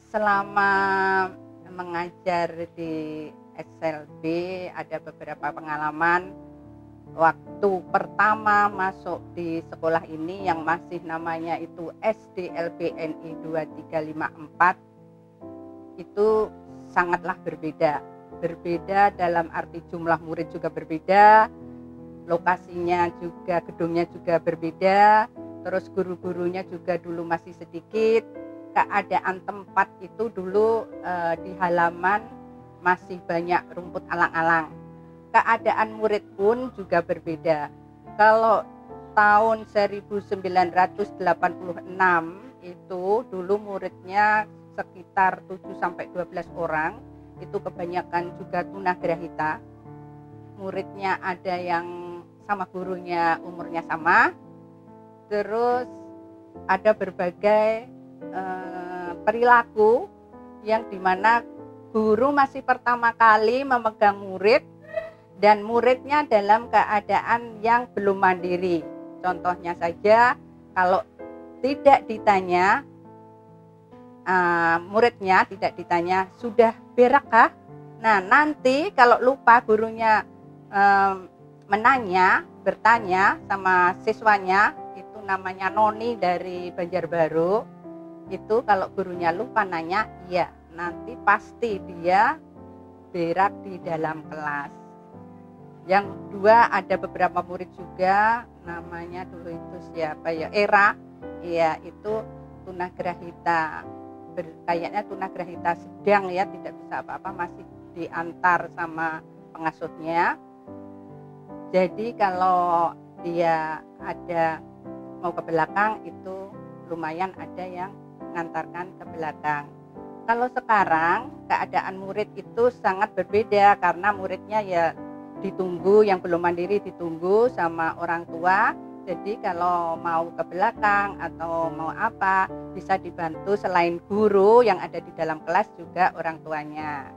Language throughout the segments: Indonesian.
Selama mengajar di SLB ada beberapa pengalaman. Waktu pertama masuk di sekolah ini yang masih namanya itu SD LPNI 2354 itu sangatlah berbeda. Berbeda dalam arti jumlah murid juga berbeda, lokasinya juga, gedungnya juga berbeda, terus guru-gurunya juga dulu masih sedikit. Keadaan tempat itu dulu di halaman masih banyak rumput alang-alang. Keadaan murid pun juga berbeda. Kalau tahun 1986 itu dulu muridnya sekitar 7-12 orang, itu kebanyakan juga tunagrahita. Muridnya ada yang sama gurunya umurnya sama, terus ada berbagai perilaku yang dimana guru masih pertama kali memegang murid dan muridnya dalam keadaan yang belum mandiri. Contohnya saja, kalau tidak ditanya, muridnya tidak ditanya sudah berak kah? Nah, nanti kalau lupa gurunya bertanya sama siswanya, itu namanya noni dari Banjarbaru, itu kalau gurunya lupa nanya, iya, nanti pasti dia berak di dalam kelas. Yang dua, ada beberapa murid juga, namanya dulu itu siapa ya, Era, iya, itu tunagrahita, kayaknya tunagrahita sedang ya, tidak bisa apa-apa, masih diantar sama pengasuhnya. Jadi kalau dia ada mau ke belakang itu lumayan ada yang mengantarkan ke belakang. Kalau sekarang keadaan murid itu sangat berbeda karena muridnya ya ditunggu, yang belum mandiri ditunggu sama orang tua. Jadi kalau mau ke belakang atau mau apa bisa dibantu selain guru yang ada di dalam kelas juga orang tuanya.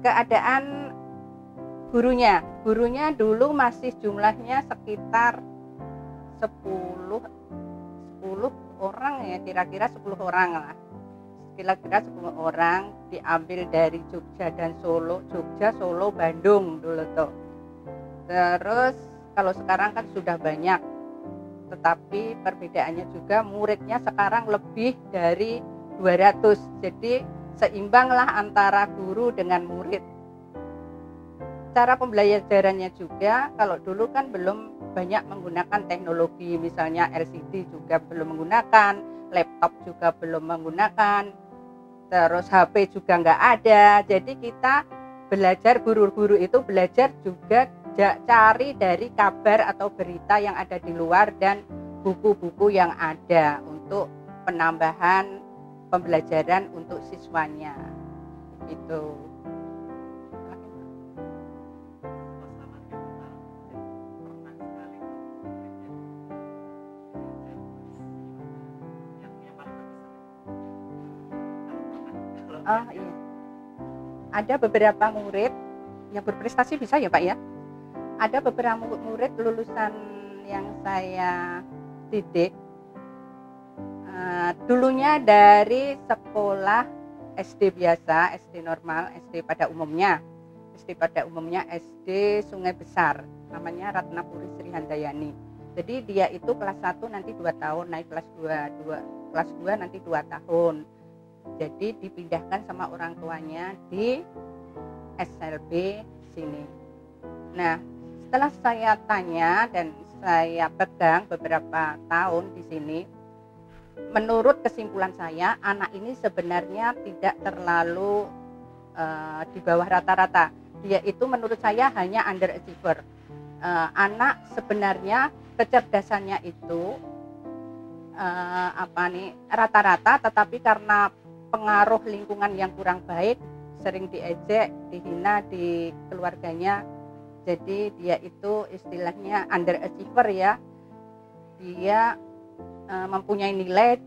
Keadaan gurunya dulu masih jumlahnya sekitar 10 orang ya, kira-kira 10 orang lah. Kira-kira 10 orang diambil dari Jogja dan Solo, Jogja, Solo, Bandung dulu tuh. Terus kalau sekarang kan sudah banyak, tetapi perbedaannya juga muridnya sekarang lebih dari 200. Jadi seimbanglah antara guru dengan murid. Cara pembelajarannya juga, kalau dulu kan belum banyak menggunakan teknologi, misalnya LCD juga belum menggunakan, laptop juga belum menggunakan, terus HP juga nggak ada. Jadi kita belajar, guru-guru itu belajar juga cari dari kabar atau berita yang ada di luar dan buku-buku yang ada untuk penambahan pembelajaran untuk siswanya gitu. Oh iya, ada beberapa murid yang berprestasi bisa ya Pak ya. Ada beberapa murid lulusan yang saya didik dulunya dari sekolah SD biasa, SD normal, SD pada umumnya, SD Sungai Besar, namanya Ratnapuri Sri Handayani. Jadi dia itu kelas 1 nanti 2 tahun, naik kelas 2, kelas 2 nanti 2 tahun. Jadi dipindahkan sama orang tuanya di SLB sini. Nah, setelah saya tanya dan saya pegang beberapa tahun di sini, menurut kesimpulan saya, anak ini sebenarnya tidak terlalu di bawah rata-rata. Dia itu menurut saya hanya underachiever. Anak sebenarnya kecerdasannya itu rata-rata, tetapi karena pengaruh lingkungan yang kurang baik, sering diejek, dihina di keluarganya, jadi dia itu istilahnya underachiever ya. Dia mempunyai nilai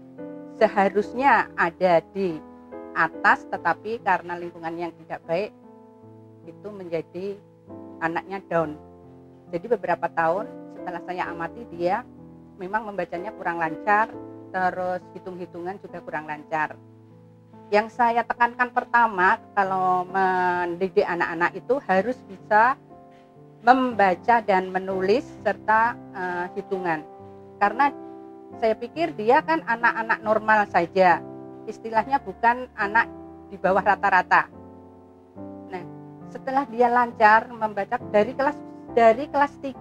seharusnya ada di atas, tetapi karena lingkungan yang tidak baik itu menjadi anaknya down. Jadi beberapa tahun setelah saya amati, dia memang membacanya kurang lancar, terus hitung-hitungan juga kurang lancar. Yang saya tekankan pertama kalau mendidik anak-anak itu harus bisa membaca dan menulis serta hitungan. Karena saya pikir dia kan anak-anak normal saja, istilahnya bukan anak di bawah rata-rata. Nah, setelah dia lancar membaca dari kelas 3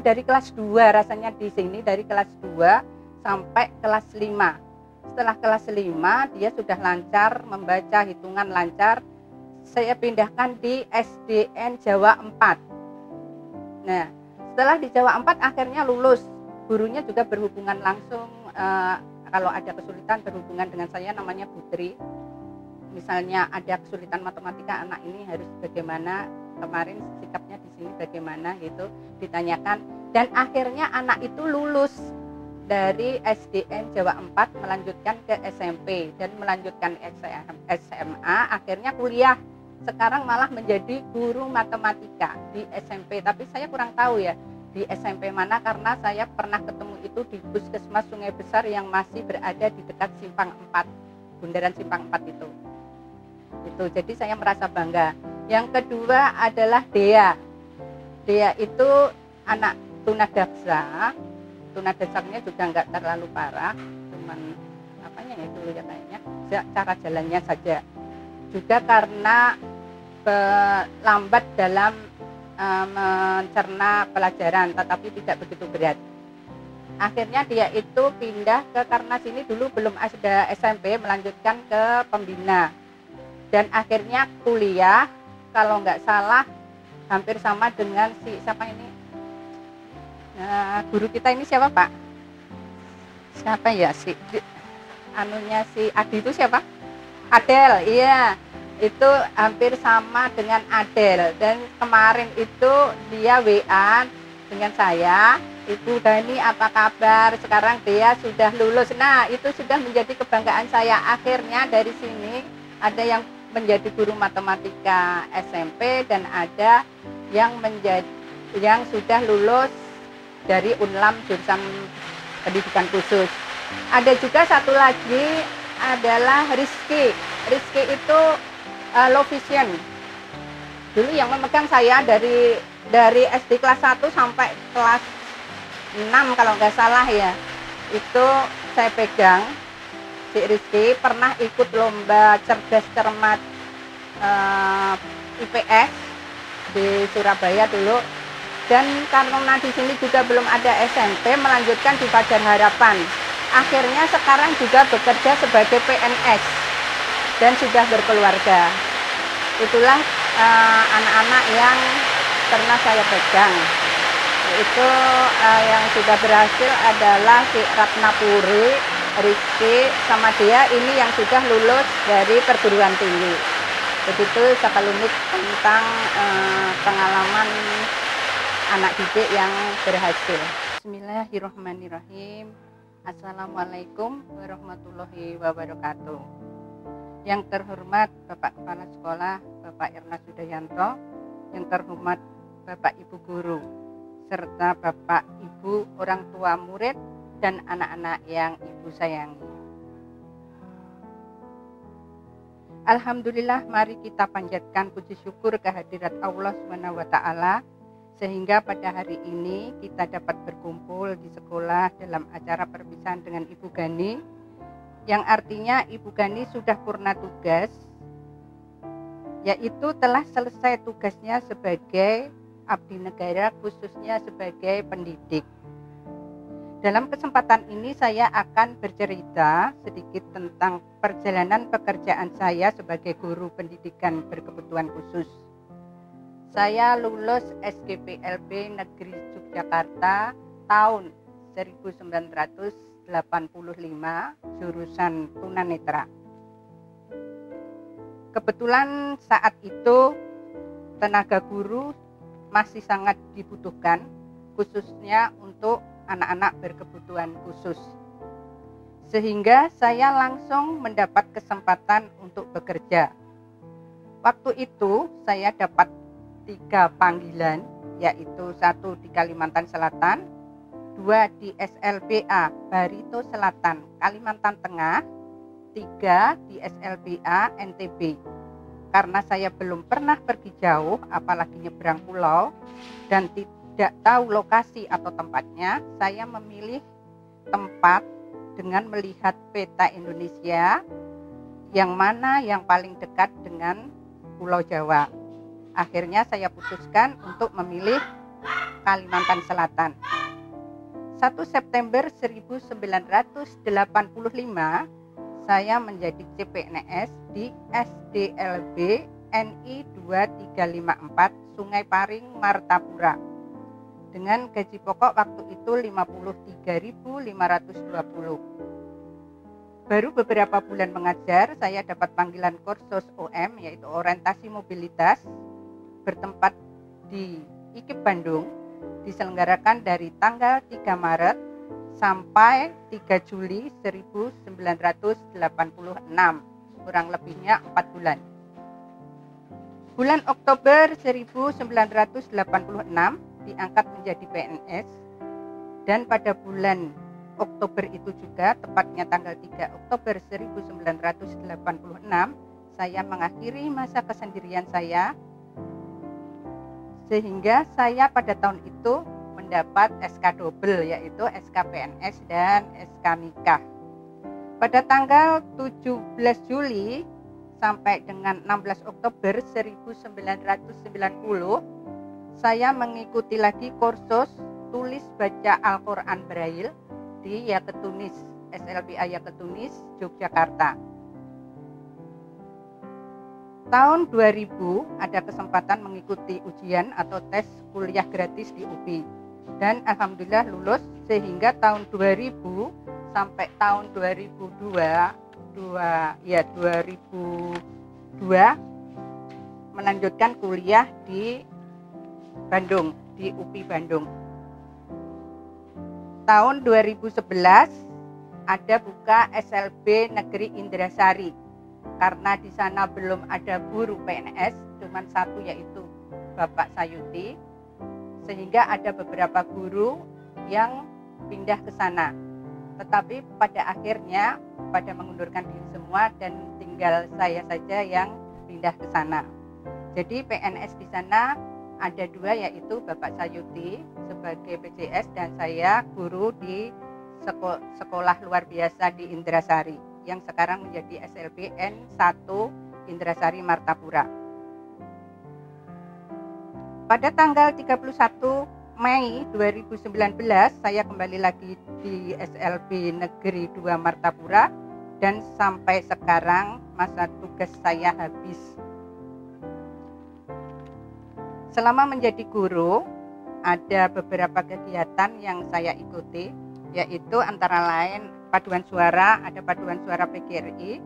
dari kelas 2 rasanya di sini, dari kelas 2 sampai kelas 5. Setelah kelas 5 dia sudah lancar membaca, hitungan lancar. Saya pindahkan di SDN Jawa 4. Nah, setelah di Jawa 4 akhirnya lulus. Gurunya juga berhubungan langsung, kalau ada kesulitan berhubungan dengan saya, namanya Putri. Misalnya ada kesulitan matematika, anak ini harus bagaimana, kemarin sikapnya di sini bagaimana gitu, ditanyakan. Dan akhirnya anak itu lulus dari SDN Jawa 4 melanjutkan ke SMP dan melanjutkan SMA, akhirnya kuliah. Sekarang malah menjadi guru matematika di SMP. Tapi saya kurang tahu ya di SMP mana, karena saya pernah ketemu itu di Puskesmas Sungai Besar yang masih berada di dekat Simpang 4, bundaran Simpang 4 itu. Jadi saya merasa bangga. Yang kedua adalah Dea. Dea itu anak tunadaksa. Tunadaksanya juga nggak terlalu parah, cuman apanya ya dulu ya kayaknya cara jalannya saja. Juga karena lambat dalam mencerna pelajaran, tetapi tidak begitu berat. Akhirnya dia itu pindah karena sini dulu belum ada SMP, melanjutkan ke pembina. Dan akhirnya kuliah, kalau nggak salah hampir sama dengan siapa ini? Nah, guru kita ini siapa Pak? Siapa ya si Adi itu siapa? Adel, iya. Itu hampir sama dengan Adel. Dan kemarin itu dia WA dengan saya, Ibu Dani apa kabar? Sekarang dia sudah lulus. Nah, itu sudah menjadi kebanggaan saya. Akhirnya dari sini ada yang menjadi guru matematika SMP dan ada yang sudah lulus dari Unlam jurusan pendidikan khusus. Ada juga satu lagi adalah Rizky. Rizky itu low vision. Dulu yang memegang saya dari SD kelas 1 sampai kelas 6 kalau nggak salah ya. Itu saya pegang. Si Rizky pernah ikut lomba cerdas cermat IPS di Surabaya dulu. Dan karena di sini juga belum ada SMP, melanjutkan di Fajar Harapan. Akhirnya sekarang juga bekerja sebagai PNS dan sudah berkeluarga. Itulah anak-anak yang pernah saya pegang. Itu yang sudah berhasil adalah si Ratnapuri, Rizky, sama dia ini yang sudah lulus dari perguruan tinggi. Begitu sekelumit tentang pengalaman anak didik yang berhasil. Bismillahirrahmanirrahim. Assalamualaikum warahmatullahi wabarakatuh. Yang terhormat Bapak Kepala Sekolah, Bapak Irna Sudayanto, yang terhormat Bapak Ibu Guru, serta Bapak Ibu orang tua murid dan anak-anak yang Ibu sayangi. Alhamdulillah, mari kita panjatkan puji syukur kehadirat Allah SWT, sehingga pada hari ini kita dapat berkumpul di sekolah dalam acara perpisahan dengan Ibu Gani, yang artinya Ibu Gani sudah purna tugas, yaitu telah selesai tugasnya sebagai abdi negara, khususnya sebagai pendidik. Dalam kesempatan ini saya akan bercerita sedikit tentang perjalanan pekerjaan saya sebagai guru pendidikan berkebutuhan khusus. Saya lulus SGPLB Negeri Yogyakarta tahun 1985, jurusan tunanetra. Kebetulan saat itu tenaga guru masih sangat dibutuhkan, khususnya untuk anak-anak berkebutuhan khusus. Sehingga saya langsung mendapat kesempatan untuk bekerja. Waktu itu saya dapat 3 panggilan, yaitu 1 di Kalimantan Selatan, 2 di SLBA Barito Selatan, Kalimantan Tengah, 3 di SLBA NTB. Karena saya belum pernah pergi jauh, apalagi nyebrang pulau, dan tidak tahu lokasi atau tempatnya, saya memilih tempat dengan melihat peta Indonesia, yang mana yang paling dekat dengan Pulau Jawa. Akhirnya saya putuskan untuk memilih Kalimantan Selatan. 1 September 1985, saya menjadi CPNS di SDLB NI 2354 Sungai Paring, Martapura. Dengan gaji pokok waktu itu 53.520. Baru beberapa bulan mengajar, saya dapat panggilan kursus OM, yaitu orientasi mobilitas, bertempat di IKIP Bandung, diselenggarakan dari tanggal 3 Maret sampai 3 Juli 1986, kurang lebihnya 4 bulan. Bulan Oktober 1986 diangkat menjadi PNS, dan pada bulan Oktober itu juga, tepatnya tanggal 3 Oktober 1986, saya mengakhiri masa kesendirian saya, sehingga saya pada tahun itu mendapat SK double, yaitu SK PNS dan SK nikah. Pada tanggal 17 Juli sampai dengan 16 Oktober 1990, saya mengikuti lagi kursus tulis baca Al-Quran Braille di Yaketunis, SLBA Yaketunis, Yogyakarta. Tahun 2000 ada kesempatan mengikuti ujian atau tes kuliah gratis di UPI. Dan alhamdulillah lulus, sehingga tahun 2000 sampai tahun 2002 melanjutkan kuliah di Bandung, di UPI Bandung. Tahun 2011 ada buka SLB Negeri Indrasari, karena di sana belum ada guru PNS, cuma satu, yaitu Bapak Sayuti, sehingga ada beberapa guru yang pindah ke sana. Tetapi pada akhirnya pada mengundurkan diri semua dan tinggal saya saja yang pindah ke sana. Jadi PNS di sana ada 2, yaitu Bapak Sayuti sebagai PJS dan saya guru di sekolah luar biasa di Indrasari yang sekarang menjadi SLBN 1 Indrasari Martapura. Pada tanggal 31 Mei 2019 saya kembali lagi di SLB Negeri 2 Martapura, dan sampai sekarang masa tugas saya habis. Selama menjadi guru ada beberapa kegiatan yang saya ikuti, yaitu antara lain paduan suara, ada paduan suara PGRI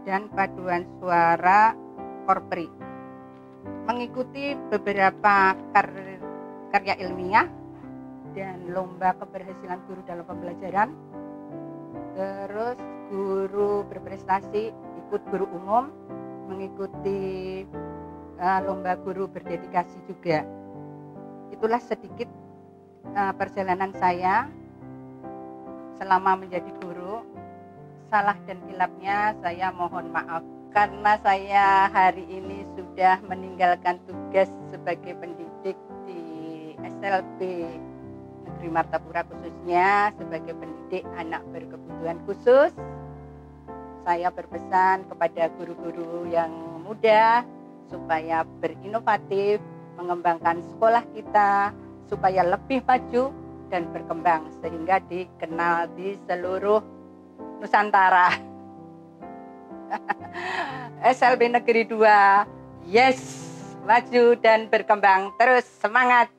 dan paduan suara Korpri. Mengikuti beberapa karya ilmiah dan lomba keberhasilan guru dalam pembelajaran. Terus guru berprestasi, ikut guru umum, mengikuti lomba guru berdedikasi juga. Itulah sedikit perjalanan saya selama menjadi guru. Salah dan kilapnya saya mohon maaf, karena saya hari ini sudah meninggalkan tugas sebagai pendidik di SLB Negeri Martapura, khususnya sebagai pendidik anak berkebutuhan khusus. Saya berpesan kepada guru-guru yang muda supaya berinovatif, mengembangkan sekolah kita supaya lebih maju dan berkembang sehingga dikenal di seluruh Nusantara. SLB Negeri 2, yes, maju dan berkembang terus, semangat.